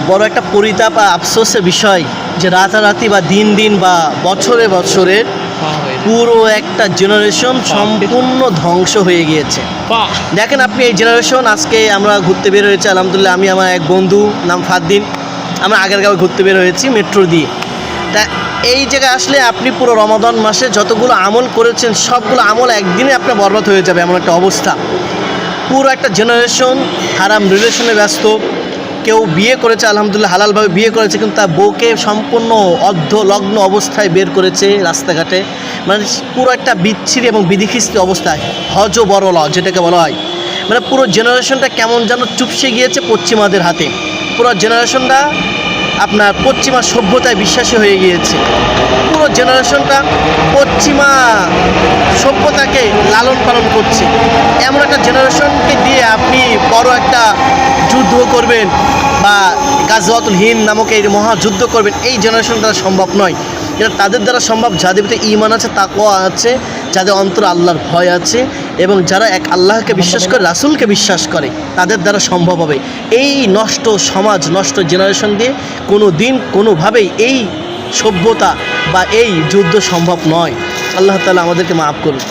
বড় একটা পরিতাপ আর আফসোসের বিষয় যে রাতারাতি বা দিন দিন বা বছরে বছরে পুরো একটা জেনারেশন সম্পূর্ণ ধ্বংস হয়ে গিয়েছে। দেখেন আপনি এই জেনারেশন, আজকে আমরা ঘুরতে বের হয়েছি আলহামদুলিল্লাহ, আমি আমার এক বন্ধু নাম ফাদ্দিন, আমরা আগারগাঁও ঘুরতে বের হয়েছি মেট্রো দিয়ে। তা এই জায়গায় আসলে আপনি পুরো রমাদান মাসে যতগুলো আমল করেছেন সবগুলো আমল একদিনে আপনার বরবাদ হয়ে যাবে এমন একটা অবস্থা। পুরো একটা জেনারেশন হারাম রিলেশনে ব্যস্ত। কেউ বিয়ে করেছে আলহামদুলিল্লাহ হালালভাবে বিয়ে করেছে, কিন্তু তার বউকে সম্পূর্ণ অর্ধলগ্ন অবস্থায় বের করেছে রাস্তাঘাটে, মানে পুরো একটা বিচ্ছিরি এবং বিধিখিস্তি অবস্থায়, হজ বড় ল যেটাকে বলা হয়। মানে পুরো জেনারেশনটা কেমন যেন চুপসে গিয়েছে পশ্চিমাদের হাতে। পুরো জেনারেশনটা আপনার পশ্চিমা সভ্যতায় বিশ্বাসী হয়ে গিয়েছে। পুরো জেনারেশনটা পশ্চিমা সভ্যতাকে লালন পালন করছে। এমন একটা জেনারেশনকে দিয়ে আপনি বড় একটা যুদ্ধ করবেন বা গাজওয়াতুল হিন্দ নামক এই মহাযুদ্ধ করবেন, এই জেনারেশন দ্বারা সম্ভব নয়। এটা তাদের দ্বারা সম্ভব যাদের ভিতরে ঈমান আছে, তাকওয়া আছে, যাদের অন্তরে আল্লাহর ভয় আছে এবং যারা এক আল্লাহকে বিশ্বাস করে, রাসূলকে বিশ্বাস করে, তাদের দ্বারা সম্ভব হবে। এই নষ্ট সমাজ, নষ্ট জেনারেশন দিয়ে কোনো দিন কোনোভাবেই এই সভ্যতা বা এই যুদ্ধ সম্ভব নয়। আল্লাহ তাআলা আমাদেরকে মাফ করুন।